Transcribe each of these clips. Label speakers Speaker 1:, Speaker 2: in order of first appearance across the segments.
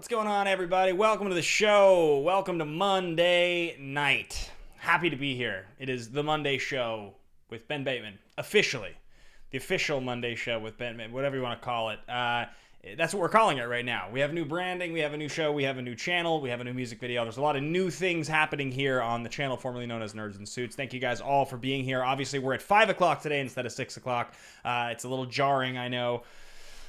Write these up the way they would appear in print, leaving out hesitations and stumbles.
Speaker 1: What's going on, everybody? Welcome to the show. Welcome to Monday night. Happy to be here. It is the Monday show with Ben Bateman. Officially. The official Monday show with Ben Bateman, whatever you want to call it. That's what we're calling it right now. We have new branding, we have a new show, we have a new channel, we have a new music video. There's a lot of new things happening here on the channel formerly known as Nerds in Suits. Thank you guys all for being here. Obviously, we're at 5 o'clock today instead of 6 o'clock. It's a little jarring, I know,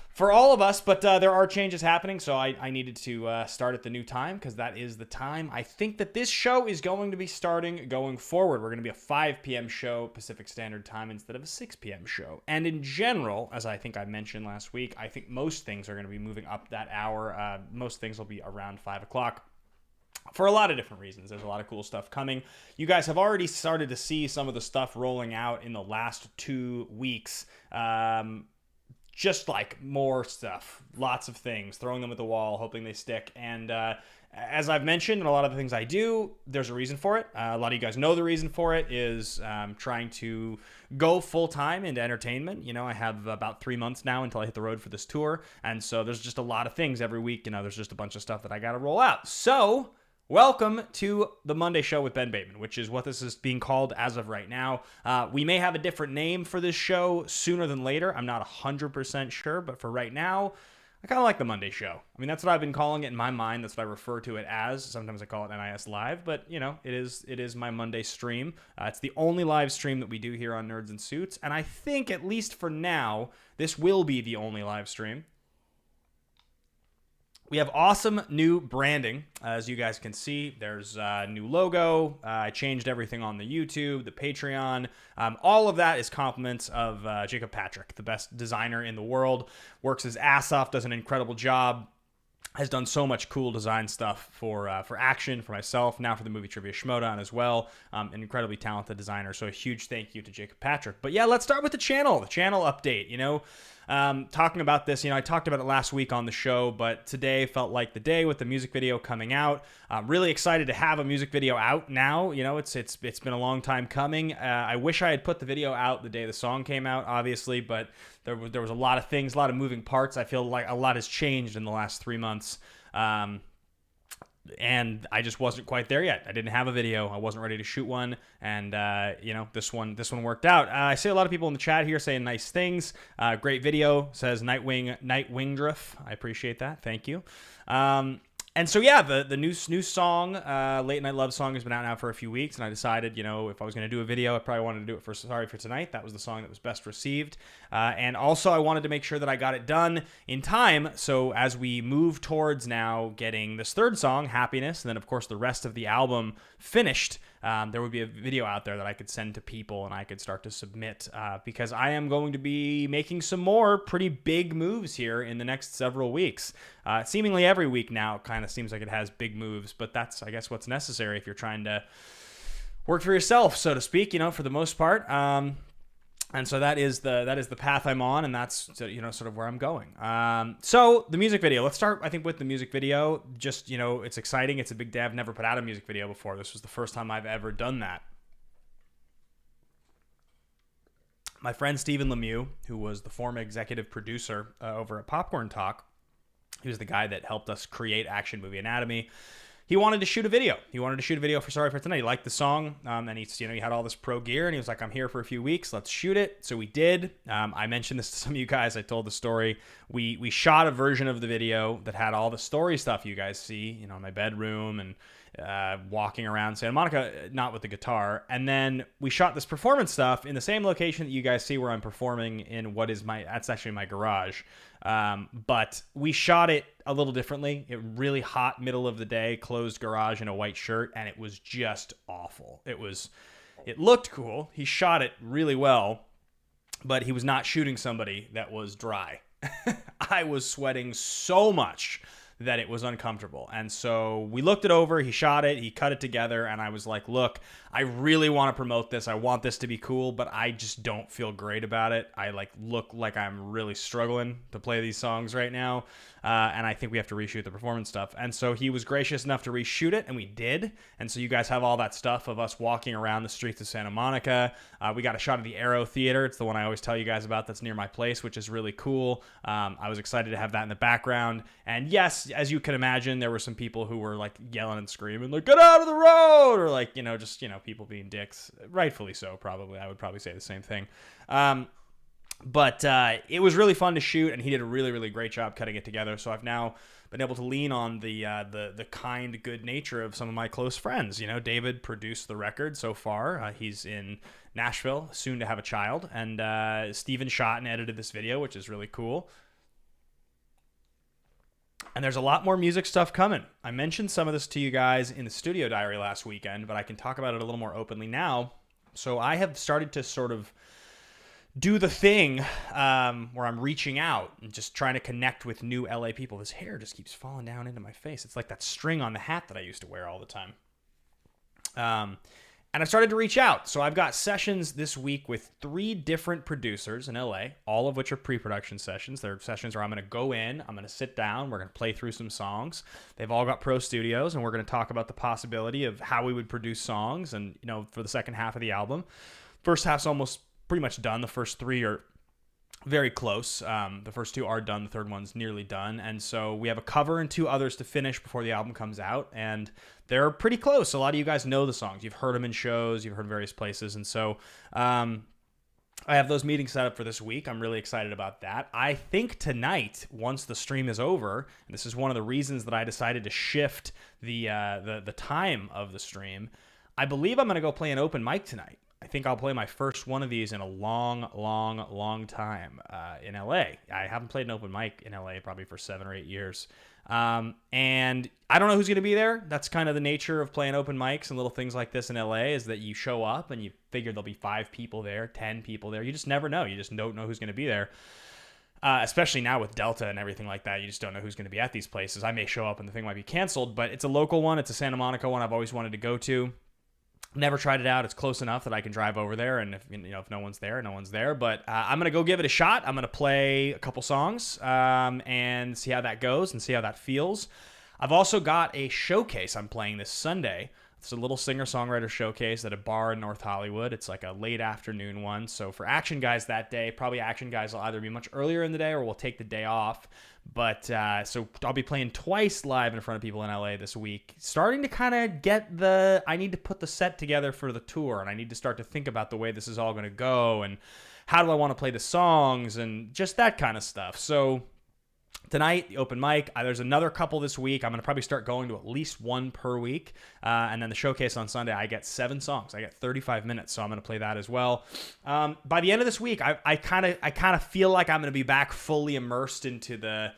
Speaker 1: for all of us, but there are changes happening, so I needed to start at the new time because that is the time I think that this show is going to be starting going forward. We're going to be a 5 p.m. show Pacific Standard Time instead of a 6 p.m. show. And in general, as I think I mentioned last week, I think most things are going to be moving up that hour. Most things will be around 5 o'clock. For a lot of different reasons. There's a lot of cool stuff coming. You guys have already started to see some of the stuff rolling out in the last 2 weeks. Just like more stuff, lots of things, throwing them at the wall, hoping they stick. And as I've mentioned, in a lot of the things I do, there's a reason for it. A lot of you guys know the reason for it is trying to go full-time into entertainment. You know, I have about 3 months now until I hit the road for this tour. And so there's just a lot of things every week. You know, there's just a bunch of stuff that I got to roll out. So welcome to the Monday show with Ben Bateman, which is what this is being called as of right now. We may have a different name for this show sooner than later. I'm not 100% sure, but for right now, I kind of like the Monday show. I mean, that's what I've been calling it in my mind. That's what I refer to it as. Sometimes I call it NIS Live, but you know, it is my Monday stream. It's the only live stream that we do here on Nerds in Suits, and I think at least for now, this will be the only live stream. We have awesome new branding, as you guys can see. There's a new logo. I changed everything on the YouTube, the Patreon. All of that is compliments of Jacob Patrick, the best designer in the world. Works his ass off, does an incredible job. Has done so much cool design stuff for Action, for myself, now for the movie Trivia Schmodown as well. An incredibly talented designer, so a huge thank you to Jacob Patrick. But yeah, let's start with the channel update, you know. Talking about this, you know, I talked about it last week on the show, but today felt like the day with the music video coming out. Really excited to have a music video out now. You know, it's been a long time coming. I wish I had put the video out the day the song came out, obviously, but there was a lot of things, a lot of moving parts. I feel like a lot has changed in the last 3 months. And I just wasn't quite there yet. I didn't have a video. I wasn't ready to shoot one. And, you know, this one worked out. I see a lot of people in the chat here saying nice things. Great video, says Nightwingdriff. I appreciate that. Thank you. And so, yeah, the new song, Late Night Love Song, has been out now for a few weeks, and I decided, you know, if I was going to do a video, I probably wanted to do it for Sorry for Tonight. That was the song that was best received. And also, I wanted to make sure that I got it done in time, so as we move towards now getting this third song, Happiness, and then, of course, the rest of the album finished, there would be a video out there that I could send to people and I could start to submit, because I am going to be making some more pretty big moves here in the next several weeks. Seemingly every week now kind of seems like it has big moves, but that's, I guess, what's necessary if you're trying to work for yourself, so to speak, you know, for the most part. And so that is the path I'm on, and that's, you know, sort of where I'm going. So the music video. Let's start, I think, with the music video. Just, you know, it's exciting. It's a big day. I've never put out a music video before. This was the first time I've ever done that. My friend Stephen Lemieux, who was the former executive producer over at Popcorn Talk, he was the guy that helped us create Action Movie Anatomy. He wanted to shoot a video. He wanted to shoot a video for Sorry for Tonight. He liked the song, and he had all this pro gear, and he was like, I'm here for a few weeks. Let's shoot it. So we did. I mentioned this to some of you guys. I told the story. We shot a version of the video that had all the story stuff you guys see, you know, my bedroom and walking around Santa Monica, not with the guitar. And then we shot this performance stuff in the same location that you guys see where I'm performing in that's actually my garage. But we shot it a little differently. It really hot, middle of the day, closed garage in a white shirt, and it was just awful. It looked cool. He shot it really well, but he was not shooting somebody that was dry. I was sweating so much that it was uncomfortable. And so we looked it over, he shot it, he cut it together, and I was like, look, I really want to promote this. I want this to be cool, but I just don't feel great about it. I look like I'm really struggling to play these songs right now. And I think we have to reshoot the performance stuff. And so he was gracious enough to reshoot it, and we did. And so you guys have all that stuff of us walking around the streets of Santa Monica. We got a shot of the Arrow Theater. It's the one I always tell you guys about that's near my place, which is really cool. I was excited to have that in the background. And yes, as you can imagine, there were some people who were like yelling and screaming, like, get out of the road, or like, just, people being dicks. Rightfully so, probably. I would probably say the same thing. But it was really fun to shoot, and he did a really, really great job cutting it together. So I've now been able to lean on the kind, good nature of some of my close friends. David produced the record so far. He's in Nashville, soon to have a child. And Steven shot and edited this video, which is really cool. And there's a lot more music stuff coming. I mentioned some of this to you guys in the studio diary last weekend, but I can talk about it a little more openly now. So I have started to sort of do the thing where I'm reaching out and just trying to connect with new LA people. This hair just keeps falling down into my face. It's like that string on the hat that I used to wear all the time. And I started to reach out. So I've got sessions this week with 3 different producers in LA, all of which are pre-production sessions. They're sessions where I'm going to go in, I'm going to sit down, we're going to play through some songs. They've all got pro studios, and we're going to talk about the possibility of how we would produce songs and, for the second half of the album. First half's almost pretty much done. The first 3 are very close. The first 2 are done. The third one's nearly done. And so we have a cover and 2 others to finish before the album comes out. And they're pretty close. A lot of you guys know the songs. You've heard them in shows. You've heard various places. And so I have those meetings set up for this week. I'm really excited about that. I think tonight, once the stream is over, and this is one of the reasons that I decided to shift the time of the stream, I believe I'm going to go play an open mic tonight. I think I'll play my first one of these in a long, long, long time in LA. I haven't played an open mic in LA probably for 7 or 8 years. And I don't know who's going to be there. That's kind of the nature of playing open mics and little things like this in LA, is that you show up and you figure there'll be 5 people there, 10 people there. You just never know. You just don't know who's going to be there. Especially now with Delta and everything like that, you just don't know who's going to be at these places. I may show up and the thing might be canceled, but it's a local one. It's a Santa Monica one I've always wanted to go to. Never tried it out. It's close enough that I can drive over there, and if no one's there, no one's there. But I'm gonna go give it a shot. I'm gonna play a couple songs and see how that goes and see how that feels. I've also got a showcase I'm playing this Sunday. It's a little singer-songwriter showcase at a bar in North Hollywood. It's like a late afternoon one. So for Action Guys that day, probably Action Guys will either be much earlier in the day or we'll take the day off. But so I'll be playing twice live in front of people in LA this week. Starting to kind of get I need to put the set together for the tour, and I need to start to think about the way this is all going to go and how do I want to play the songs and just that kind of stuff. So tonight, the open mic. There's another couple this week. I'm going to probably start going to at least one per week. And then the showcase on Sunday, I get 7 songs. I get 35 minutes, so I'm going to play that as well. By the end of this week, I kind of feel like I'm going to be back fully immersed into the,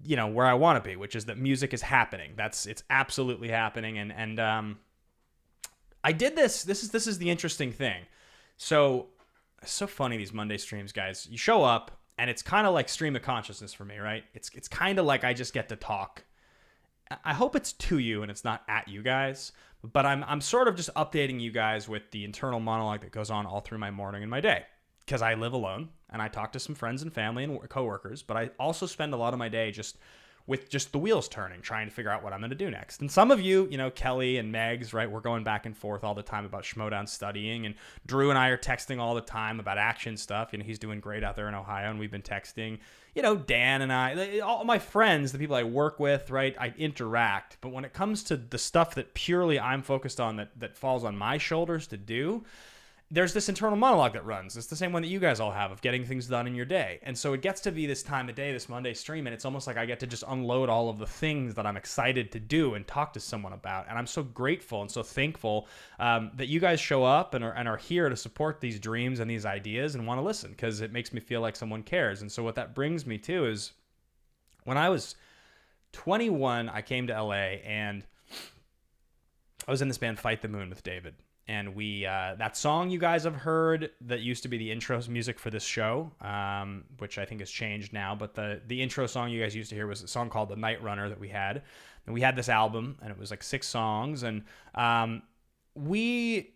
Speaker 1: where I want to be, which is that music is happening. It's absolutely happening. And I did this. This is the interesting thing. So it's so funny, these Monday streams, guys. You show up, and it's kind of like stream of consciousness for me, right? It's kind of like I just get to talk. I hope it's to you and it's not at you guys, but I'm sort of just updating you guys with the internal monologue that goes on all through my morning and my day, because I live alone and I talk to some friends and family and coworkers, but I also spend a lot of my day just with just the wheels turning, trying to figure out what I'm going to do next. And some of you, Kelly and Megs, right, we're going back and forth all the time about Schmodown studying, and Drew and I are texting all the time about action stuff. He's doing great out there in Ohio, and we've been texting. Dan and I, all my friends, the people I work with, right, I interact. But when it comes to the stuff that purely I'm focused on that falls on my shoulders to do, there's this internal monologue that runs. It's the same one that you guys all have of getting things done in your day. And so it gets to be this time of day, this Monday stream, and it's almost like I get to just unload all of the things that I'm excited to do and talk to someone about. And I'm so grateful and so thankful that you guys show up and are here to support these dreams and these ideas and want to listen, because it makes me feel like someone cares. And so what that brings me to is, when I was 21, I came to LA, and I was in this band Fight the Moon with David. And we that song you guys have heard that used to be the intro music for this show, which I think has changed now. But the intro song you guys used to hear was a song called The Night Runner that we had. And we had this album, and it was like 6 songs. And we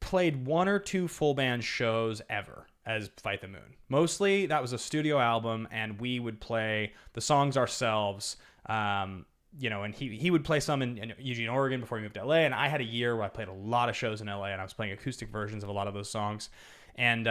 Speaker 1: played 1 or 2 full band shows ever as Fight the Moon. Mostly that was a studio album, and we would play the songs ourselves. And he would play some in Eugene, Oregon before he moved to LA. And I had a year where I played a lot of shows in LA, and I was playing acoustic versions of a lot of those songs. And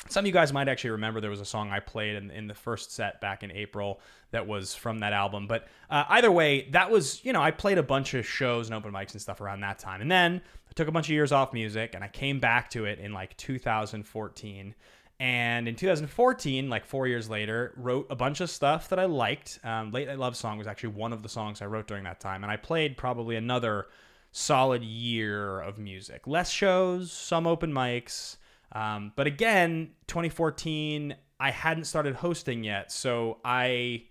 Speaker 1: some of you guys might actually remember there was a song I played in the first set back in April that was from that album. But either way, that was, I played a bunch of shows and open mics and stuff around that time. And then I took a bunch of years off music, and I came back to it in like 2014. And in 2014, like 4 years later, wrote a bunch of stuff that I liked. Late Night Love Song was actually one of the songs I wrote during that time. And I played probably another solid year of music. Less shows, some open mics. But again, 2014, I hadn't started hosting yet. So it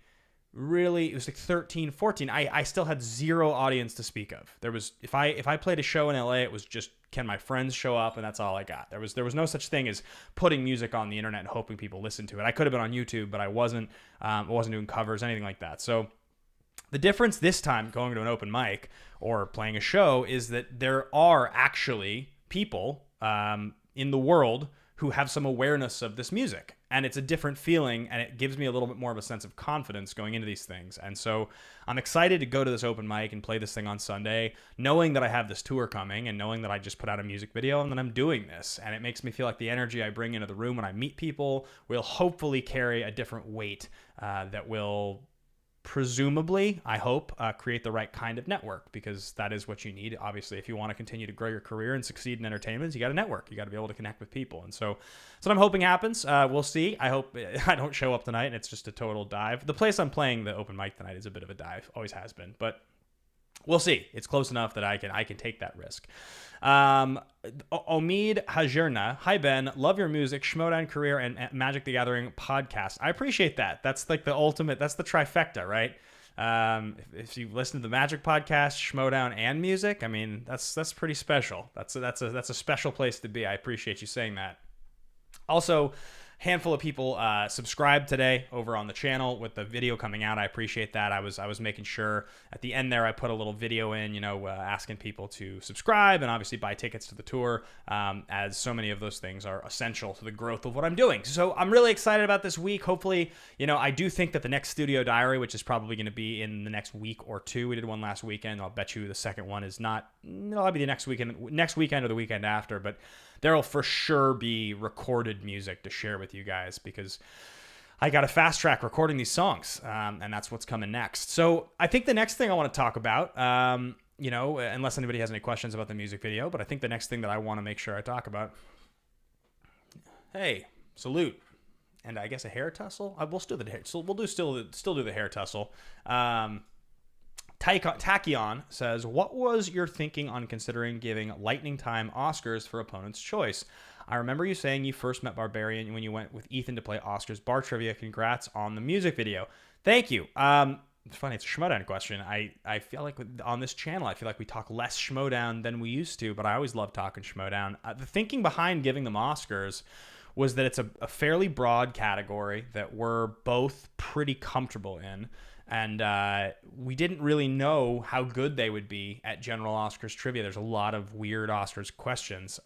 Speaker 1: was like 13, 14. I still had zero audience to speak of. There was, if I played a show in LA, it was just, can my friends show up? And that's all I got. There was no such thing as putting music on the internet and hoping people listen to it. I could have been on YouTube, but I wasn't doing covers, anything like that. So the difference this time going to an open mic or playing a show is that there are actually people, in the world who have some awareness of this music, and it's a different feeling, and it gives me a little bit more of a sense of confidence going into these things. And so I'm excited to go to this open mic and play this thing on Sunday, knowing that I have this tour coming and knowing that I just put out a music video and that I'm doing this. And it makes me feel like the energy I bring into the room when I meet people will hopefully carry a different weight that will presumably, I hope, create the right kind of network, because that is what you need. Obviously, if you want to continue to grow your career and succeed in entertainment, you got to network. You got to be able to connect with people. And so that's what I'm hoping happens. We'll see. I hope I don't show up tonight and it's just a total dive. The place I'm playing the open mic tonight is a bit of a dive. Always has been. But we'll see. It's close enough that I can take that risk. Omid Hajerna, hi Ben, love your music, Schmodown career, and Magic the Gathering podcast. I appreciate that. That's like the ultimate. That's the trifecta, right? If you listen to the Magic podcast, Schmodown, and music, I mean that's pretty special. That's a special place to be. I appreciate you saying that. Also, handful of people subscribed today over on the channel with the video coming out. I appreciate that. I was making sure at the end there I put a little video in, asking people to subscribe and obviously buy tickets to the tour, as so many of those things are essential to the growth of what I'm doing. So I'm really excited about this week. Hopefully, I do think that the next studio diary, which is probably going to be in the next week or two, we did one last weekend. I'll bet you the second one is not. It'll be the next weekend or the weekend after, but there'll for sure be recorded music to share with you guys, because I got to fast track recording these songs, and that's what's coming next. So I think the next thing I want to talk about, unless anybody has any questions about the music video, but I think the next thing that I want to make sure I talk about, hey, salute, and I guess a hair tussle. We'll still do the hair. So we'll still do the hair tussle. Tachyon says, what was your thinking on considering giving Lightning Time Oscars for Opponent's Choice? I remember you saying you first met Barbarian when you went with Ethan to play Oscars Bar Trivia. Congrats on the music video. Thank you. It's funny, it's a Schmodown question. I feel like on this channel, I feel like we talk less Schmodown than we used to, but I always love talking Schmodown. The thinking behind giving them Oscars was that it's a fairly broad category that we're both pretty comfortable in. And we didn't really know how good they would be at general Oscars trivia. There's a lot of weird Oscars questions.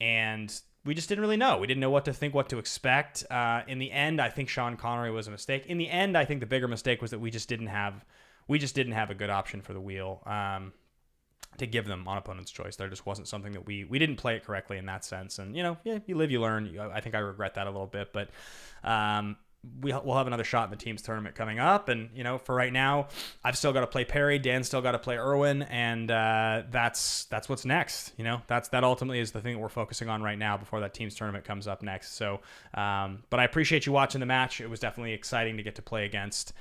Speaker 1: And we just didn't really know. We didn't know what to think, what to expect. In the end, I think Sean Connery was a mistake. In the end, I think the bigger mistake was that we just didn't have a good option for the wheel to give them on Opponent's Choice. There just wasn't something that we didn't play it correctly in that sense. And, you live, you learn. I think I regret that a little bit. But we'll have another shot in the team's tournament coming up, and for right now, I've still got to play Perry, Dan's still got to play Irwin, and that's what's next. That ultimately is the thing that we're focusing on right now before that team's tournament comes up next. So, but I appreciate you watching the match. It was definitely exciting to get to play against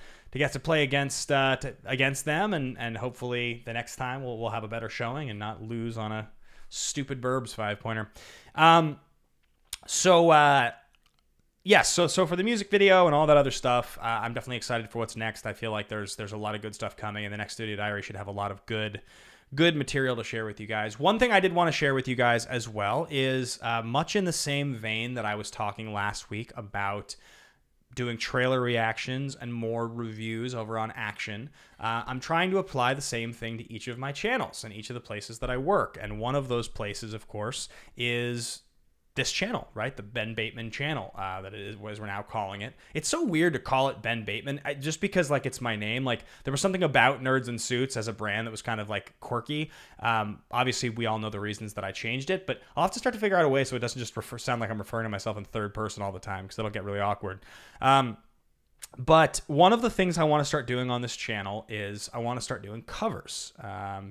Speaker 1: them, and hopefully the next time we'll have a better showing and not lose on a stupid Burbs 5-pointer. Yes, so for the music video and all that other stuff, I'm definitely excited for what's next. I feel like there's a lot of good stuff coming, and the next studio diary should have a lot of good material to share with you guys. One thing I did want to share with you guys as well is much in the same vein that I was talking last week about doing trailer reactions and more reviews over on Action. I'm trying to apply the same thing to each of my channels and each of the places that I work. And one of those places, of course, is this channel, right? The Ben Bateman channel, that it is, as we're now calling it. It's so weird to call it Ben Bateman, just because like it's my name. Like there was something about Nerds and Suits as a brand that was kind of like quirky. Obviously, we all know the reasons that I changed it, but I'll have to start to figure out a way so it doesn't just sound like I'm referring to myself in third person all the time, because that'll get really awkward. But one of the things I want to start doing on this channel is I want to start doing covers.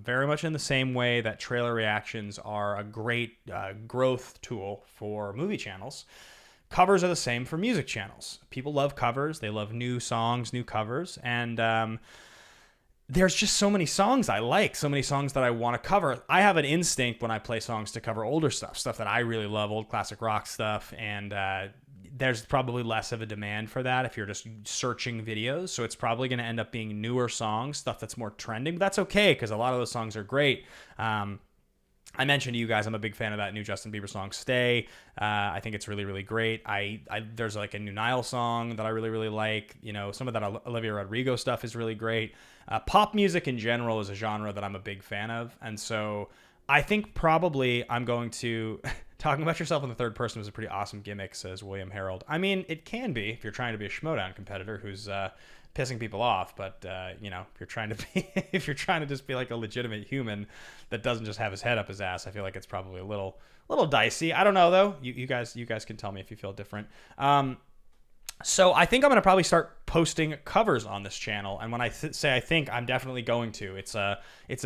Speaker 1: Very much in the same way that trailer reactions are a great growth tool for movie channels. Covers are the same for music channels. People love covers. They love new songs, new covers. And there's just so many songs I like, so many songs that I want to cover. I have an instinct when I play songs to cover older stuff that I really love, old classic rock stuff. And there's probably less of a demand for that if you're just searching videos. So it's probably going to end up being newer songs, stuff that's more trending. But that's okay, because a lot of those songs are great. I mentioned to you guys, I'm a big fan of that new Justin Bieber song, Stay. I think it's really, really great. There's like a new Nile song that I really, really like. You know, some of that Olivia Rodrigo stuff is really great. Pop music in general is a genre that I'm a big fan of. And so I think probably I'm going to... Talking about yourself in the third person was a pretty awesome gimmick, says William Harold. I mean, it can be if you're trying to be a Schmodown competitor who's pissing people off. But you know, if you're trying to just be like a legitimate human that doesn't just have his head up his ass, I feel like it's probably a little dicey. I don't know though. You guys can tell me if you feel different. So I think I'm going to probably start posting covers on this channel. And when I say I think, I'm definitely going to. It's a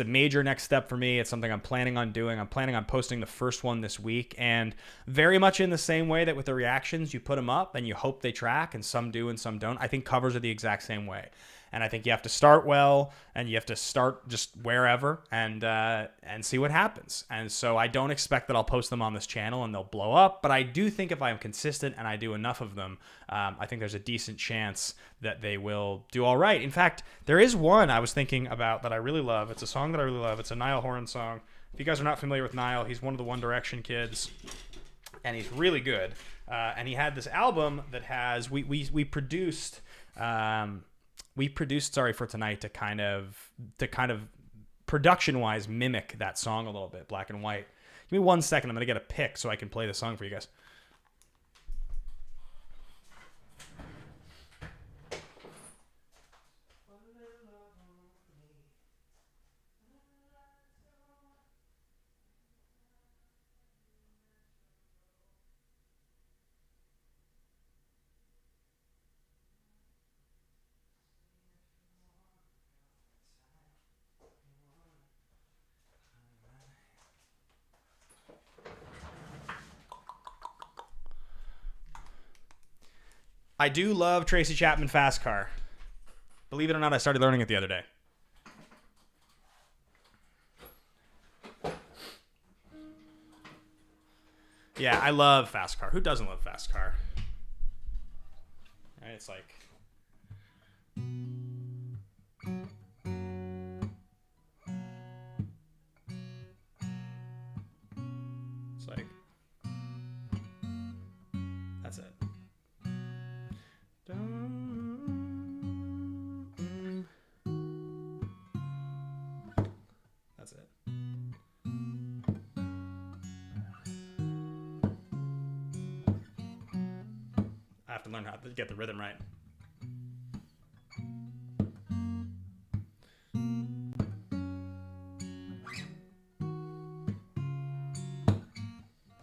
Speaker 1: major next step for me. It's something I'm planning on doing. I'm planning on posting the first one this week. And very much in the same way that with the reactions, you put them up and you hope they track, and some do and some don't. I think covers are the exact same way. And I think you have to start well, and you have to start just wherever and see what happens. And so I don't expect that I'll post them on this channel and they'll blow up, but I do think if I'm consistent and I do enough of them, I think there's a decent chance that they will do all right. In fact, there is one I was thinking about that I really love. It's a song that I really love. It's a Niall Horan song. If you guys are not familiar with Niall, he's one of the One Direction kids, and he's really good. And he had this album that has we produced. We produced Sorry for Tonight to kind of production-wise mimic that song a little bit, Black and White. Give me 1 second. I'm going to get a pick so I can play the song for you guys. I do love Tracy Chapman Fast Car. Believe it or not, I started learning it the other day. Yeah, I love Fast Car. Who doesn't love Fast Car? Right, it's like... It's like... That's it. That's it. I have to learn how to get the rhythm right.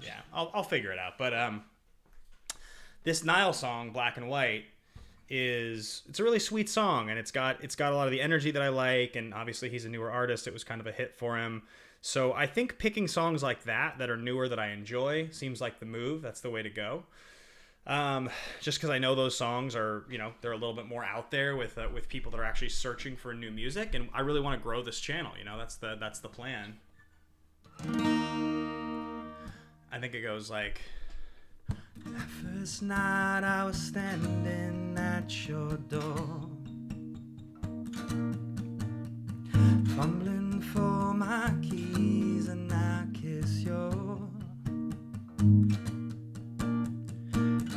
Speaker 1: Yeah, I'll figure it out. But this Nile song, Black and White, it's a really sweet song, and it's got a lot of the energy that I like, and obviously he's a newer artist. It was kind of a hit for him. So I think picking songs like that are newer that I enjoy seems like the move. That's the way to go. Just because I know those songs are, they're a little bit more out there with people that are actually searching for new music, and I really want to grow this channel. That's the plan. I think it goes like... That first night I was standing at your door, fumbling for my keys, and I kiss your...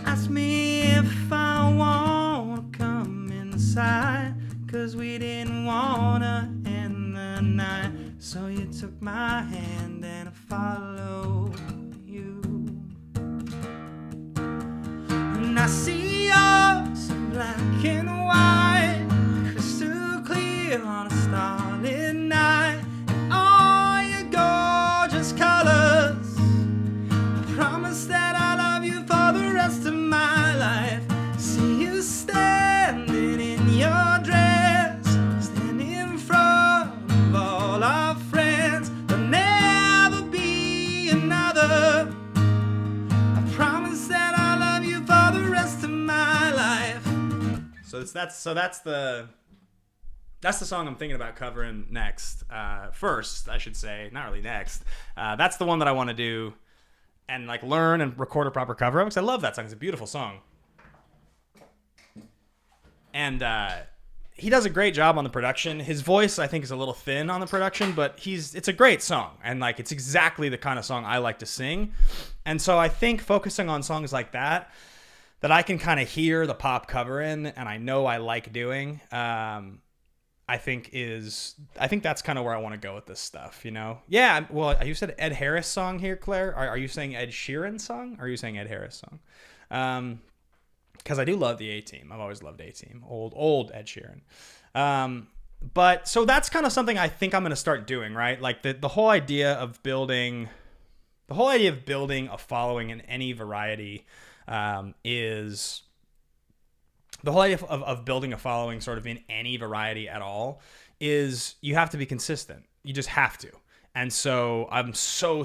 Speaker 1: Ask me if I want 'cause we didn't wanna end the night. So you took my hand and I followed you. And I see us in black and white, crystal clear on a starlit night. And all your gorgeous colors, I promise that I love you for the rest of my life. See you standing in your dress, standing in front of all our friends. There'll never be another. I promise that I love you for the rest of my life. So that's the song I'm thinking about covering next. First, I should say, not really next. That's the one that I want to do and like learn and record a proper cover of, because I love that song. It's a beautiful song. And he does a great job on the production. His voice, I think, is a little thin on the production, but it's a great song. And like, it's exactly the kind of song I like to sing. And so I think focusing on songs like that I can kind of hear the pop cover in, and I know I like doing, I think that's kind of where I want to go with this stuff, you know? Yeah, well, you said Ed Harris song here, Claire. Are you saying Ed Sheeran song, or are you saying Ed Harris song? Because I do love the A-Team. I've always loved A-Team. Old Ed Sheeran. But so that's kind of something I think I'm going to start doing, right? Like the whole idea of building a following in any variety is the whole idea of building a following sort of in any variety at all is you have to be consistent. You just have to. And so I'm so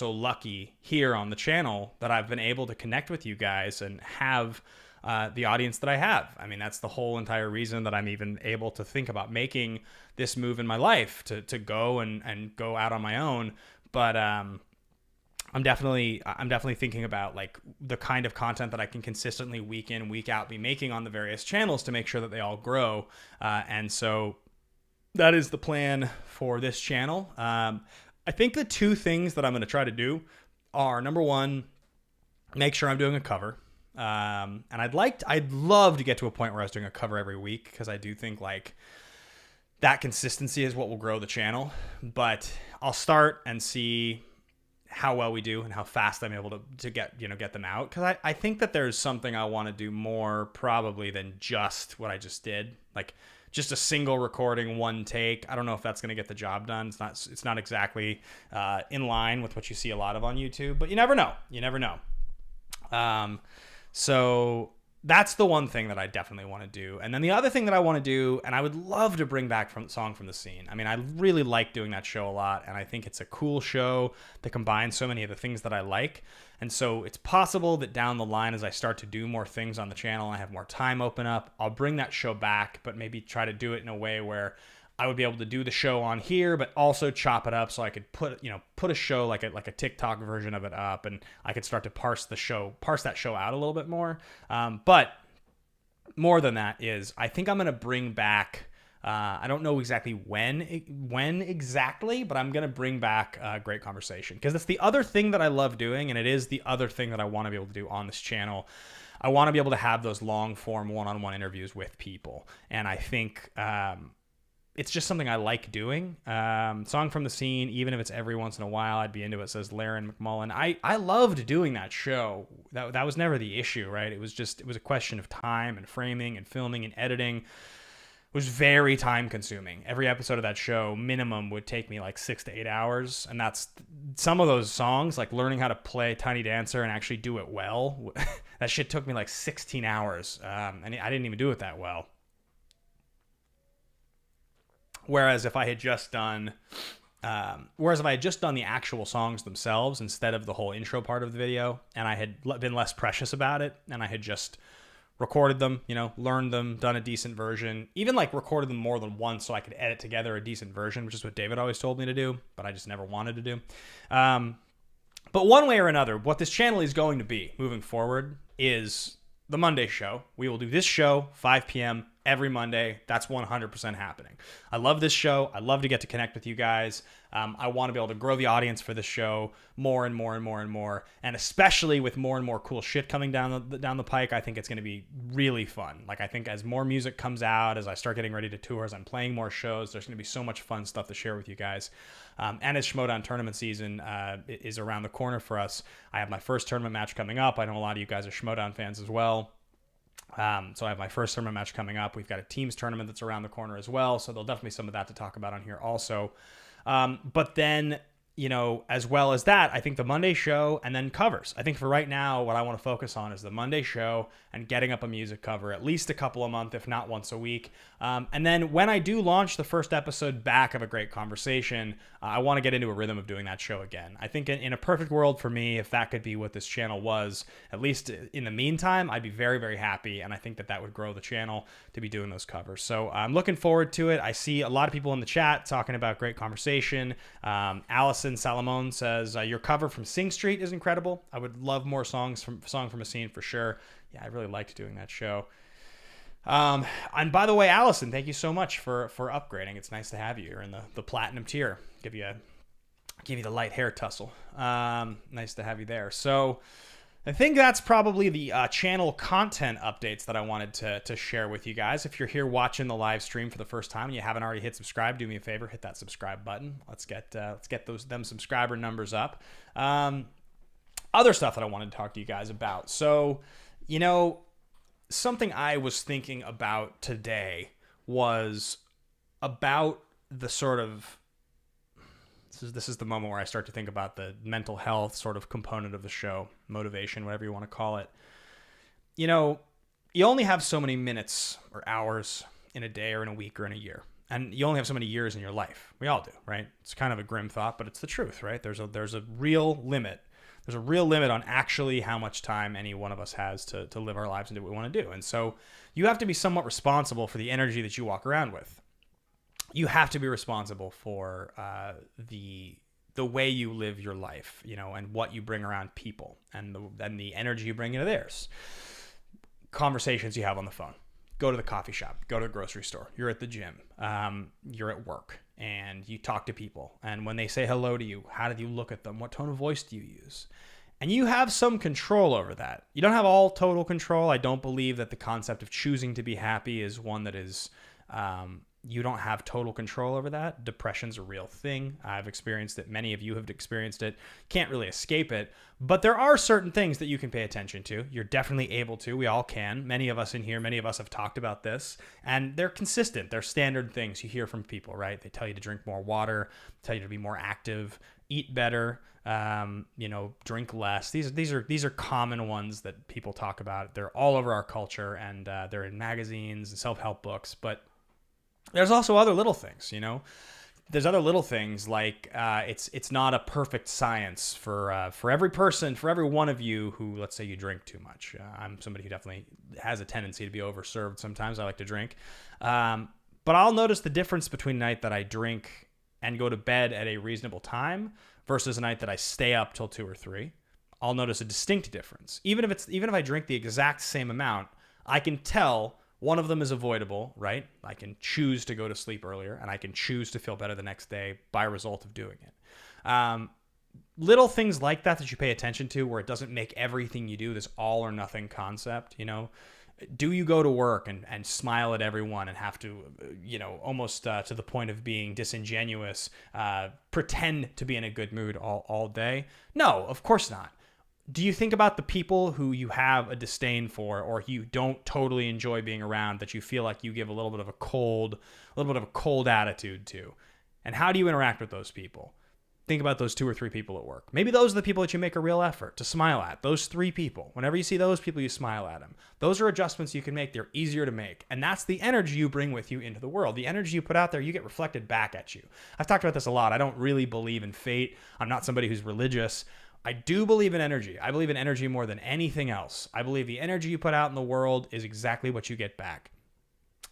Speaker 1: lucky here on the channel that I've been able to connect with you guys and have the audience that I have. I mean, that's the whole entire reason that I'm even able to think about making this move in my life to go and go out on my own. But I'm definitely thinking about like the kind of content that I can consistently week in, week out be making on the various channels to make sure that they all grow. And so that is the plan for this channel. I think the two things that I'm going to try to do are, number one, make sure I'm doing a cover. And I'd love to get to a point where I was doing a cover every week, because I do think like that consistency is what will grow the channel. But I'll start and see how well we do and how fast I'm able to get them out. Because I think that there's something I want to do more probably than just what I just did. Like just a single recording, one take. I don't know if that's going to get the job done. It's not exactly in line with what you see a lot of on YouTube, but you never know. You never know. So that's the one thing that I definitely want to do. And then the other thing that I want to do, and I would love to bring back from Song from the Scene. I mean, I really like doing that show a lot, and I think it's a cool show that combines so many of the things that I like. And so it's possible that down the line, as I start to do more things on the channel, I have more time open up, I'll bring that show back, but maybe try to do it in a way where I would be able to do the show on here, but also chop it up so I could put a show like a TikTok version of it up, and I could start to parse that show out a little bit more. But more than that is, I think I'm going to bring back, I don't know exactly when exactly, but I'm going to bring back Great Conversation, because that's the other thing that I love doing, and it is the other thing that I want to be able to do on this channel. I want to be able to have those long form one-on-one interviews with people, and I think it's just something I like doing. Song from the Scene, even if it's every once in a while, I'd be into it, says Laren McMullen. I loved doing that show. That was never the issue, right? It was a question of time and framing and filming and editing. It was very time consuming. Every episode of that show, minimum, would take me like 6 to 8 hours. And that's some of those songs, like learning how to play Tiny Dancer and actually do it well. That shit took me like 16 hours. And I didn't even do it that well. Whereas if I had just done the actual songs themselves instead of the whole intro part of the video, and I had been less precious about it, and I had just recorded them, learned them, done a decent version, even like recorded them more than once so I could edit together a decent version, which is what David always told me to do, but I just never wanted to do. But one way or another, what this channel is going to be moving forward is the Monday show. We will do this show 5 p.m. every Monday. That's 100% happening. I love this show. I love to get to connect with you guys. I want to be able to grow the audience for this show more and more and more and more. And especially with more and more cool shit coming down the pike, I think it's going to be really fun. Like, I think as more music comes out, as I start getting ready to tour, as I'm playing more shows, there's going to be so much fun stuff to share with you guys. And as Schmodown tournament season is around the corner for us, I have my first tournament match coming up. I know a lot of you guys are Schmodown fans as well. So I have my first tournament match coming up. We've got a teams tournament that's around the corner as well. So there'll definitely be some of that to talk about on here also. But then, you know, as well as that, I think the Monday show and then covers. I think for right now, what I want to focus on is the Monday show and getting up a music cover at least a couple a month, if not once a week. And then when I do launch the first episode back of A Great Conversation, I want to get into a rhythm of doing that show again. I think in a perfect world for me, if that could be what this channel was, at least in the meantime, I'd be very, very happy. And I think that would grow the channel to be doing those covers. So I'm looking forward to it. I see a lot of people in the chat talking about Great Conversation. Allison Salamone says, your cover from Sing Street is incredible. I would love more Song from a Scene for sure. Yeah, I really liked doing that show. And by the way, Allison, thank you so much for upgrading. It's nice to have you. You're in the platinum tier. Give you the light hair tussle. Nice to have you there. So I think that's probably the channel content updates that I wanted to share with you guys. If you're here watching the live stream for the first time and you haven't already hit subscribe, do me a favor, hit that subscribe button. Let's get them subscriber numbers up. Other stuff that I wanted to talk to you guys about. So, you know, something I was thinking about today was about the sort of, this is the moment where I start to think about the mental health sort of component of the show, motivation, whatever you want to call it. You know, you only have so many minutes or hours in a day or in a week or in a year. And you only have so many years in your life. We all do, right? It's kind of a grim thought, but it's the truth, right? There's a real limit. There's a real limit on actually how much time any one of us has to live our lives and do what we want to do. And so you have to be somewhat responsible for the energy that you walk around with. You have to be responsible for the way you live your life, you know, and what you bring around people and the energy you bring into theirs. Conversations you have on the phone. Go to the coffee shop. Go to the grocery store. You're at the gym. You're at work. And you talk to people. And when they say hello to you, how do you look at them? What tone of voice do you use? And you have some control over that. You don't have all total control. I don't believe that the concept of choosing to be happy is one that is... you don't have total control over that. Depression's a real thing. I've experienced it. Many of you have experienced it. Can't really escape it. But there are certain things that you can pay attention to. You're definitely able to. We all can. Many of us in here, many of us have talked about this. And they're consistent. They're standard things you hear from people, right? They tell you to drink more water, tell you to be more active, eat better, you know, drink less. These are common ones that people talk about. They're all over our culture, and they're in magazines and self-help books. But there's also other little things, you know. There's other little things like it's not a perfect science for every person, for every one of you who, let's say, you drink too much. I'm somebody who definitely has a tendency to be overserved sometimes. I like to drink. But I'll notice the difference between a night that I drink and go to bed at a reasonable time versus a night that I stay up till 2 or 3. I'll notice a distinct difference. Even if I drink the exact same amount, I can tell one of them is avoidable, right? I can choose to go to sleep earlier, and I can choose to feel better the next day by result of doing it. Little things like that you pay attention to, where it doesn't make everything you do this all or nothing concept, you know? Do you go to work and smile at everyone and have to, you know, almost to the point of being disingenuous, pretend to be in a good mood all day? No, of course not. Do you think about the people who you have a disdain for, or you don't totally enjoy being around, that you feel like you give a little bit of a cold attitude to? And how do you interact with those people? Think about those 2 or 3 people at work. Maybe those are the people that you make a real effort to smile at. Those 3 people. Whenever you see those people, you smile at them. Those are adjustments you can make. They're easier to make. And that's the energy you bring with you into the world. The energy you put out there, you get reflected back at you. I've talked about this a lot. I don't really believe in fate. I'm not somebody who's religious. I do believe in energy. I believe in energy more than anything else. I believe the energy you put out in the world is exactly what you get back.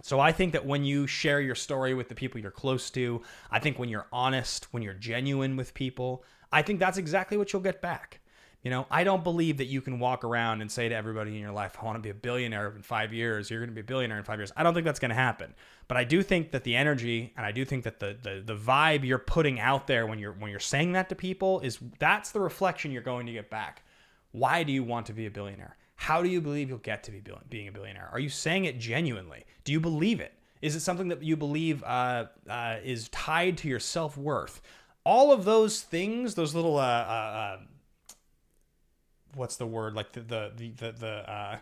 Speaker 1: So I think that when you share your story with the people you're close to, I think when you're honest, when you're genuine with people, I think that's exactly what you'll get back. I don't believe that you can walk around and say to everybody in your life, I want to be a billionaire in 5 years. You're going to be a billionaire in 5 years. I don't think that's going to happen. But I do think that the energy, and I do think that the vibe you're putting out there when you're saying that to people, that's the reflection you're going to get back. Why do you want to be a billionaire? How do you believe you'll get to be being a billionaire? Are you saying it genuinely? Do you believe it? Is it something that you believe is tied to your self-worth? All of those things, those little what's the word, like the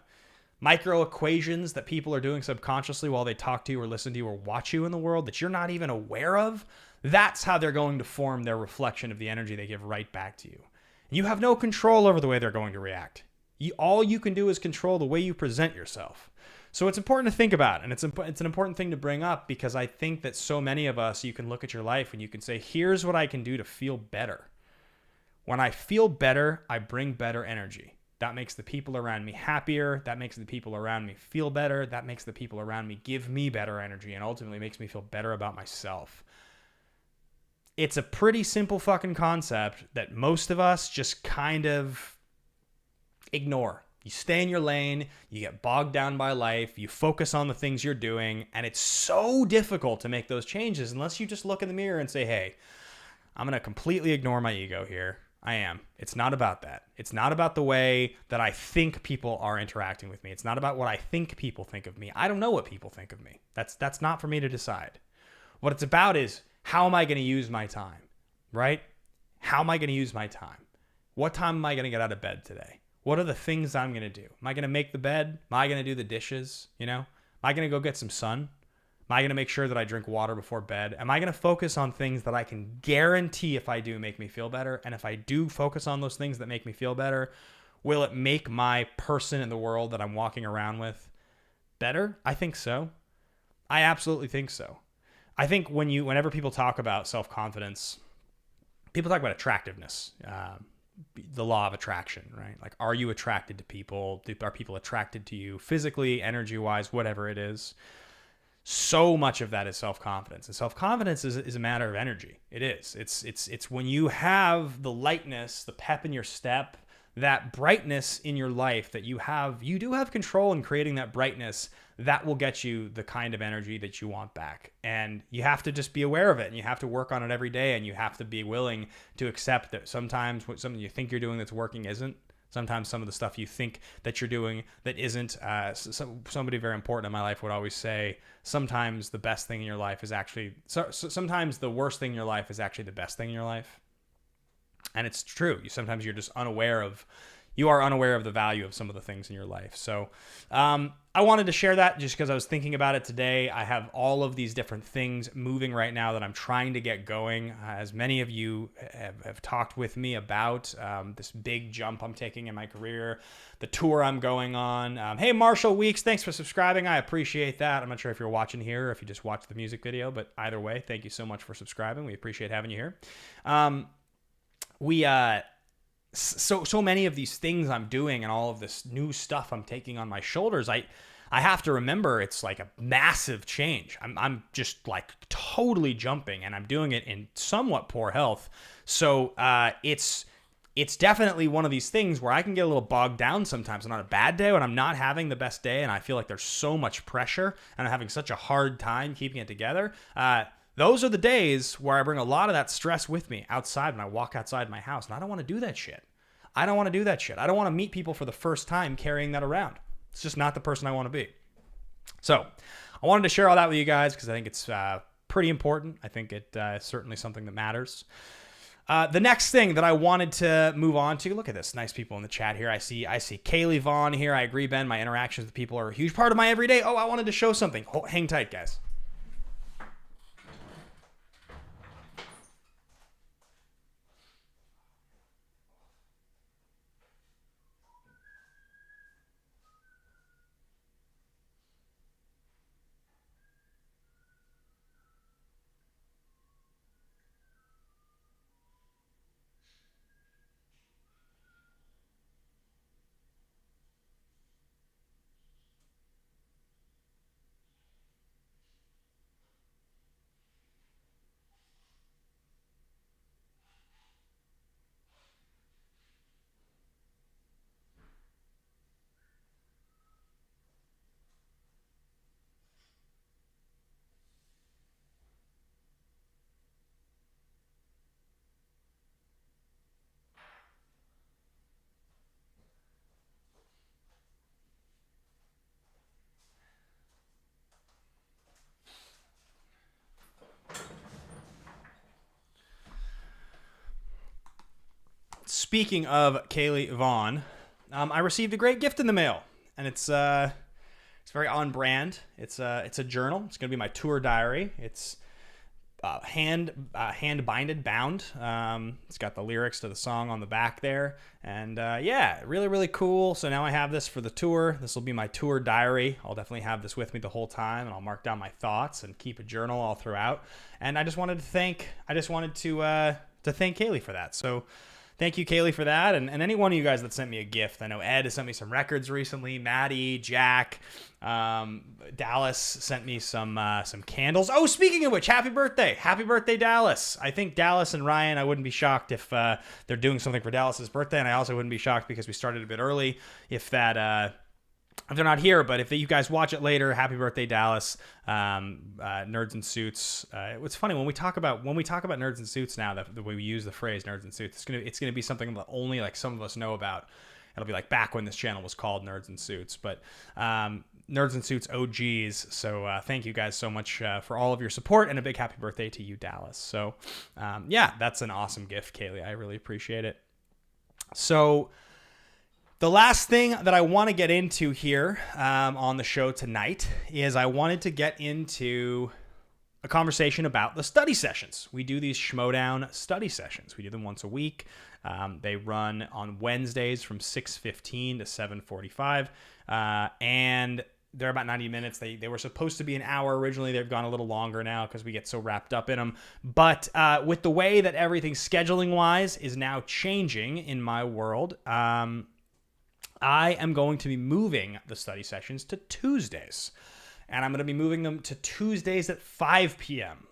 Speaker 1: micro equations that people are doing subconsciously while they talk to you or listen to you or watch you in the world that you're not even aware of, that's how they're going to form their reflection of the energy they give right back to you. And you have no control over the way they're going to react. All you can do is control the way you present yourself. So it's important to think about, and it's an important thing to bring up, because I think that so many of us, you can look at your life and you can say, here's what I can do to feel better. When I feel better, I bring better energy. That makes the people around me happier. That makes the people around me feel better. That makes the people around me give me better energy, and ultimately makes me feel better about myself. It's a pretty simple fucking concept that most of us just kind of ignore. You stay in your lane, you get bogged down by life, you focus on the things you're doing, and it's so difficult to make those changes unless you just look in the mirror and say, hey, I'm going to completely ignore my ego here. I am. It's not about that. It's not about the way that I think people are interacting with me. It's not about what I think people think of me. I don't know what people think of me. That's not for me to decide. What it's about is, how am I going to use my time, right? How am I going to use my time? What time am I going to get out of bed today? What are the things I'm going to do? Am I going to make the bed? Am I going to do the dishes? Am I going to go get some sun? Am I going to make sure that I drink water before bed? Am I going to focus on things that I can guarantee, if I do, make me feel better? And if I do focus on those things that make me feel better, will it make my person in the world that I'm walking around with better? I think so. I absolutely think so. I think whenever people talk about self-confidence, people talk about attractiveness, the law of attraction, right? Like, are you attracted to people? Are people attracted to you physically, energy-wise, whatever it is? So much of that is self-confidence. And self-confidence is a matter of energy. It is. It's when you have the lightness, the pep in your step, that brightness in your life that you do have control in creating that brightness, that will get you the kind of energy that you want back. And you have to just be aware of it, and you have to work on it every day, and you have to be willing to accept that sometimes what something you think you're doing that's working isn't. Sometimes some of the stuff you think that you're doing that isn't. Somebody very important in my life would always say, sometimes the best thing in your life is actually, sometimes the worst thing in your life is actually the best thing in your life. And it's true. Sometimes you're just unaware of the value of some of the things in your life. So I wanted to share that just because I was thinking about it today. I have all of these different things moving right now that I'm trying to get going. As many of you have talked with me about this big jump I'm taking in my career, the tour I'm going on. Hey, Marshall Weeks, thanks for subscribing. I appreciate that. I'm not sure if you're watching here or if you just watched the music video, but either way, thank you so much for subscribing. We appreciate having you here. So many of these things I'm doing and all of this new stuff I'm taking on my shoulders, I have to remember it's like a massive change. I'm just like totally jumping, and I'm doing it in somewhat poor health. So it's definitely one of these things where I can get a little bogged down sometimes. On a bad day, when I'm not having the best day and I feel like there's so much pressure and I'm having such a hard time keeping it together. Those are the days where I bring a lot of that stress with me outside when I walk outside my house, and I don't want to do that shit. I don't want to do that shit. I don't want to meet people for the first time carrying that around. It's just not the person I want to be. So I wanted to share all that with you guys because I think it's pretty important. I think it is certainly something that matters. The next thing that I wanted to move on to, look at this, nice people in the chat here. I see Kaylee Vaughn here. I agree, Ben. My interactions with people are a huge part of my everyday. Oh, I wanted to show something. Hang tight, guys. speaking of Kaylee Vaughn, I received a great gift in the mail, and it's very on brand. It's a journal. It's gonna be my tour diary. It's hand binded, bound. It's got the lyrics to the song on the back there, and yeah, really cool. So now I have this for the tour. This will be my tour diary. I'll definitely have this with me the whole time, and I'll mark down my thoughts and keep a journal all throughout. And I just wanted to thank Kaylee for that. So thank you, Kaylee, for that. And any one of you guys that sent me a gift. I know Ed has sent me some records recently. Maddie, Jack, Dallas sent me some candles. Oh, speaking of which, happy birthday. Happy birthday, Dallas. I think Dallas and Ryan, I wouldn't be shocked if they're doing something for Dallas's birthday. And I also wouldn't be shocked because we started a bit early if they're not here, but if you guys watch it later, happy birthday, Dallas. Nerds and Suits. It's funny when we talk about Nerds and Suits now that we use the phrase Nerds and Suits. It's gonna be something that only like some of us know about. It'll be like back when this channel was called Nerds and Suits, but Nerds and Suits OGs. So thank you guys so much for all of your support, and a big happy birthday to you, Dallas. So yeah, that's an awesome gift, Kaylee. I really appreciate it. So the last thing that I want to get into here on the show tonight is I wanted to get into a conversation about the study sessions. We do these Schmodown study sessions. We do them once a week. They run on Wednesdays from 6:15 to 7:45, and they're about 90 minutes. They were supposed to be an hour originally. They've gone a little longer now because we get so wrapped up in them. But with the way that everything scheduling-wise is now changing in my world, I am going to be moving the study sessions to Tuesdays, and I'm going to be moving them to Tuesdays at 5 p.m.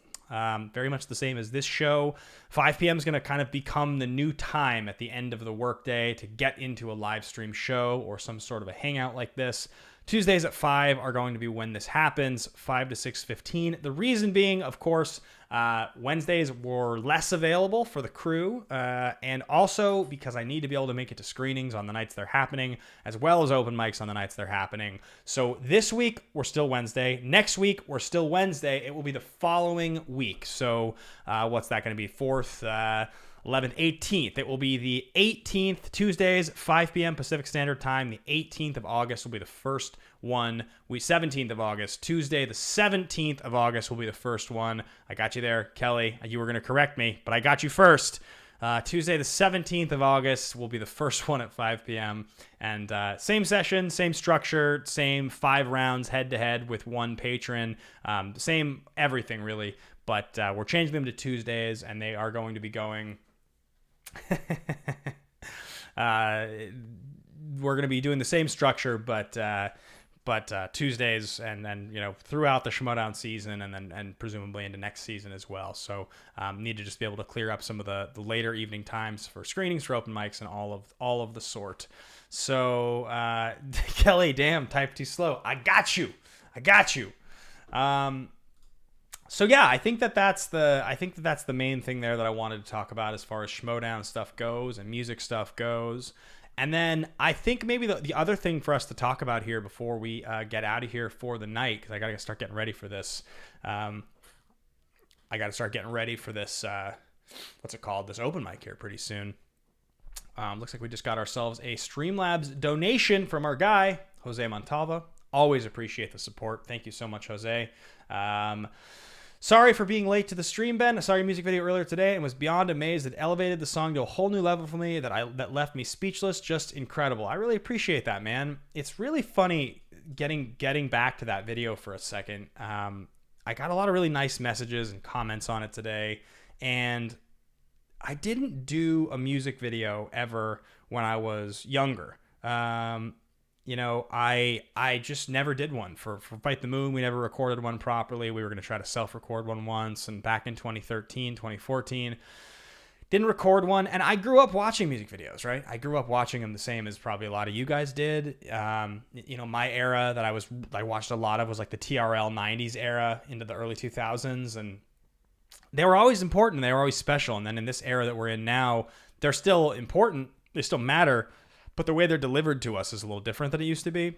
Speaker 1: Very much the same as this show. 5 p.m. is going to kind of become the new time at the end of the workday to get into a live stream show or some sort of a hangout like this. Tuesdays at 5 are going to be when this happens, 5 to 6:15. The reason being, of course, Wednesdays were less available for the crew, and also because I need to be able to make it to screenings on the nights they're happening, as well as open mics on the nights they're happening. So this week, we're still Wednesday. Next week, we're still Wednesday. It will be the following week. So what's that going to be? 4th, 11th, 18th. It will be the 18th, Tuesdays, 5 p.m. Pacific Standard Time. The 18th of August will be the first one. 17th of August, Tuesday, the 17th of August will be the first one. I got you there, Kelly. You were going to correct me, but I got you first. Tuesday, the 17th of August will be the first one at 5 p.m. And same session, same structure, same 5 rounds head-to-head with one patron. Same everything, really. But we're changing them to Tuesdays, and they are going to be going... we're going to be doing the same structure, but Tuesdays, and then throughout the Schmodown season, and presumably into next season as well. So need to just be able to clear up some of the later evening times for screenings, for open mics, and all of the sort. So Kelly, damn, type too slow. I got you. So yeah, I think that's the main thing there that I wanted to talk about as far as Schmodown stuff goes and music stuff goes. And then I think maybe the other thing for us to talk about here before we get out of here for the night, because I got to start getting ready for this. This what's it called? This open mic here pretty soon. Looks like we just got ourselves a Streamlabs donation from our guy, Jose Montalva. Always appreciate the support. Thank you so much, Jose. Sorry for being late to the stream, Ben. I saw your music video earlier today and was beyond amazed. It elevated the song to a whole new level for me that left me speechless. Just incredible. I really appreciate that, man. It's really funny getting back to that video for a second. I got a lot of really nice messages and comments on it today, and I didn't do a music video ever when I was younger. I just never did one for Fight the Moon. We never recorded one properly. We were going to try to self-record one once, and back in 2013, 2014, didn't record one. And I grew up watching music videos, right? I grew up watching them the same as probably a lot of you guys did. My era that I watched a lot of was like the TRL 90s era into the early 2000s, and they were always important and they were always special. And then in this era that we're in now, they're still important. They still matter. But the way they're delivered to us is a little different than it used to be.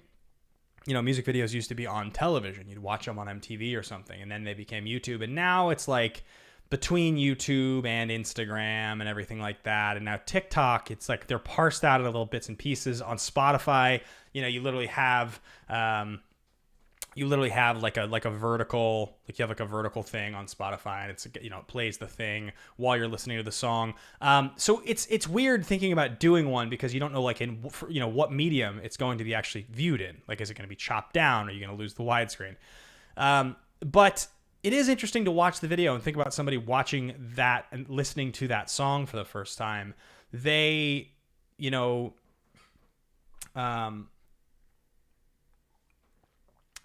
Speaker 1: Music videos used to be on television. You'd watch them on MTV or something, and then they became YouTube. And now it's like between YouTube and Instagram and everything like that. And now TikTok, it's like they're parsed out into little bits and pieces. On Spotify, you know, you literally have like a vertical, like you have like a vertical thing on Spotify, and it's, you know, it plays the thing while you're listening to the song. So it's weird thinking about doing one, because you don't know, like, in, you know, what medium it's going to be actually viewed in. Like, is it going to be chopped down? Or are you going to lose the widescreen? But it is interesting to watch the video and think about somebody watching that and listening to that song for the first time. They, you know, oh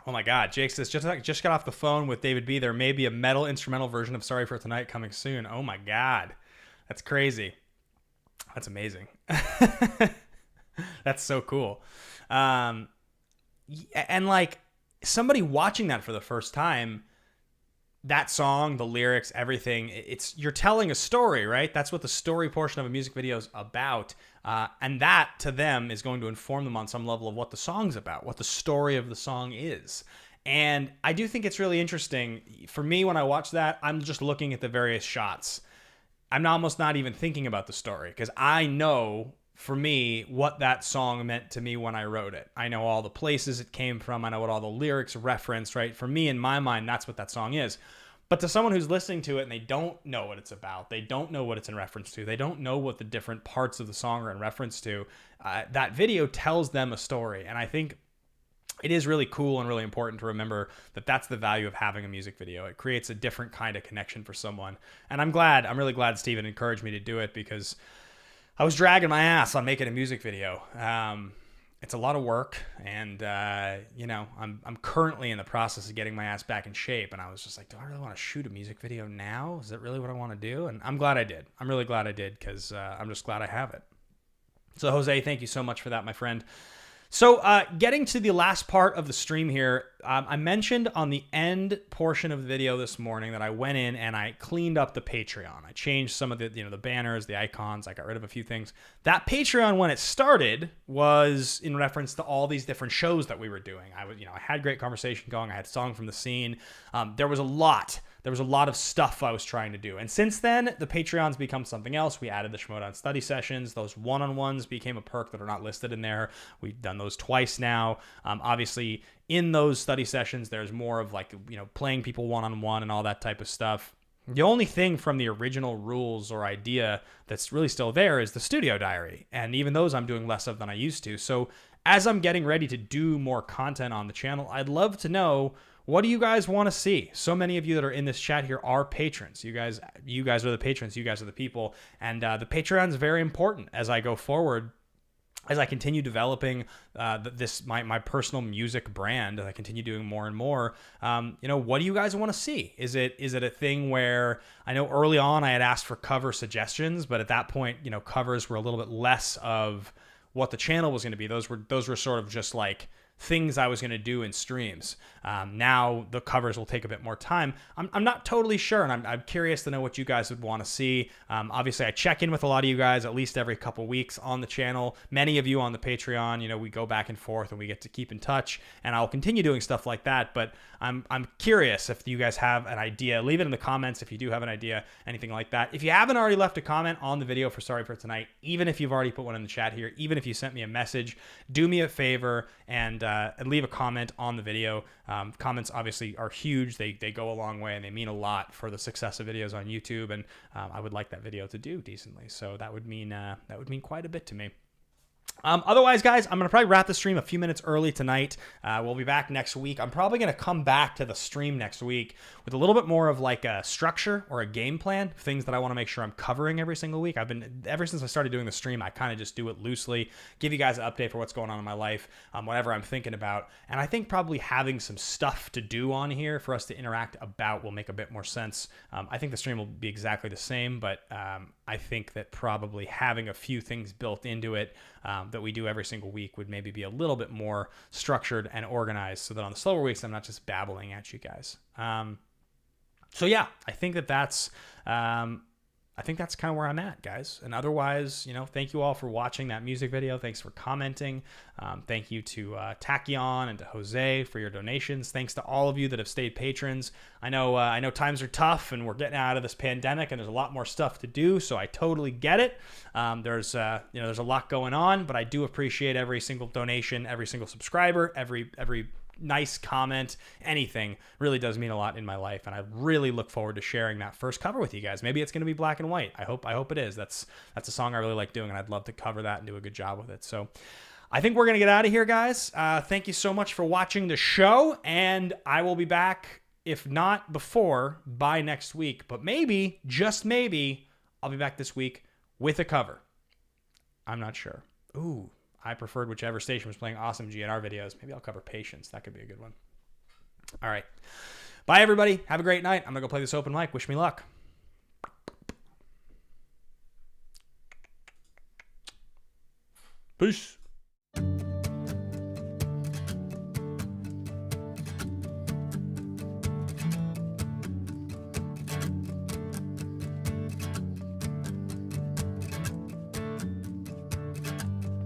Speaker 1: my God, Jake says, just got off the phone with David B. There may be a metal instrumental version of Sorry for Tonight coming soon. Oh my God. That's crazy. That's amazing. That's so cool. And like, somebody watching that for the first time, that song, the lyrics, everything, you're telling a story, right? That's what the story portion of a music video is about. And that, to them, is going to inform them on some level of what the song's about, what the story of the song is. And I do think it's really interesting. For me, when I watch that, I'm just looking at the various shots. I'm almost not even thinking about the story, because I know, for me, what that song meant to me when I wrote it. I know all the places it came from. I know what all the lyrics reference, right? For me, in my mind, that's what that song is. But to someone who's listening to it and they don't know what it's about, they don't know what it's in reference to, they don't know what the different parts of the song are in reference to, that video tells them a story. And I think it is really cool and really important to remember that that's the value of having a music video. It creates a different kind of connection for someone. And I'm really glad Steven encouraged me to do it, because I was dragging my ass on making a music video. It's a lot of work, and you know, I'm currently in the process of getting my ass back in shape. And I was just like, do I really want to shoot a music video now? Is that really what I want to do? And I'm glad I did. I'm really glad I did, because I'm just glad I have it. So Jose, thank you so much for that, my friend. So getting to the last part of the stream here, I mentioned on the end portion of the video this morning that I went in and I cleaned up the Patreon. I changed some of the, you know, the banners, the icons. I got rid of a few things. That Patreon, when it started, was in reference to all these different shows that we were doing. I had great conversation going. I had Song from the Scene. There was a lot of stuff I was trying to do. And since then, the Patreon's become something else. We added the Schmodown study sessions. Those one-on-ones became a perk that are not listed in there. We've done those twice now. Obviously, in those study sessions, there's more of, like, you know, playing people one-on-one and all that type of stuff. The only thing from the original rules or idea that's really still there is the studio diary. And even those I'm doing less of than I used to. So as I'm getting ready to do more content on the channel, I'd love to know, what do you guys want to see? So many of you that are in this chat here are patrons. You guys are the patrons. You guys are the people. And the Patreon is very important as I go forward, as I continue developing my personal music brand, as I continue doing more and more. You know, what do you guys want to see? Is it a thing where, I know early on I had asked for cover suggestions, but at that point, you know, covers were a little bit less of what the channel was going to be. Those were sort of just like things I was going to do in streams. Now the covers will take a bit more time. I'm not totally sure, and I'm curious to know what you guys would want to see. Obviously, I check in with a lot of you guys at least every couple weeks on the channel. Many of you on the Patreon, you know, we go back and forth and we get to keep in touch, and I'll continue doing stuff like that. But I'm curious if you guys have an idea. Leave it in the comments if you do have an idea, anything like that. If you haven't already left a comment on the video for Sorry for Tonight, even if you've already put one in the chat here, even if you sent me a message, do me a favor and leave a comment on the video. Comments obviously are huge. They go a long way and they mean a lot for the success of videos on YouTube. And I would like that video to do decently. So that would mean quite a bit to me. Otherwise, guys, I'm going to probably wrap the stream a few minutes early tonight. We'll be back next week. I'm probably going to come back to the stream next week with a little bit more of like a structure or a game plan, things that I want to make sure I'm covering every single week. Ever since I started doing the stream, I kind of just do it loosely, give you guys an update for what's going on in my life, whatever I'm thinking about. And I think probably having some stuff to do on here for us to interact about will make a bit more sense. I think the stream will be exactly the same, but I think that probably having a few things built into it that we do every single week would maybe be a little bit more structured and organized, so that on the slower weeks, I'm not just babbling at you guys. So yeah, I think that's I think that's kind of where I'm at, guys. And otherwise, thank you all for watching that music video. Thanks for commenting. Thank you to Tachyon and to Jose for your donations. Thanks to all of you that have stayed patrons. I know times are tough and we're getting out of this pandemic and there's a lot more stuff to do, so I totally get it. There's a lot going on, but I do appreciate every single donation, every single subscriber, every nice comment. Anything really does mean a lot in my life, and I really look forward to sharing that first cover with you guys. Maybe it's going to be Black and White. I hope it is. That's a song I really like doing, and I'd love to cover that and do a good job with it. So I think we're going to get out of here, guys. Thank you so much for watching the show, and I will be back, if not before, by next week. But maybe, just maybe, I'll be back this week with a cover. I'm not sure. Ooh, I preferred whichever station was playing Awesome G in our videos. Maybe I'll cover Patience. That could be a good one. All right. Bye, everybody. Have a great night. I'm going to go play this open mic. Wish me luck. Peace.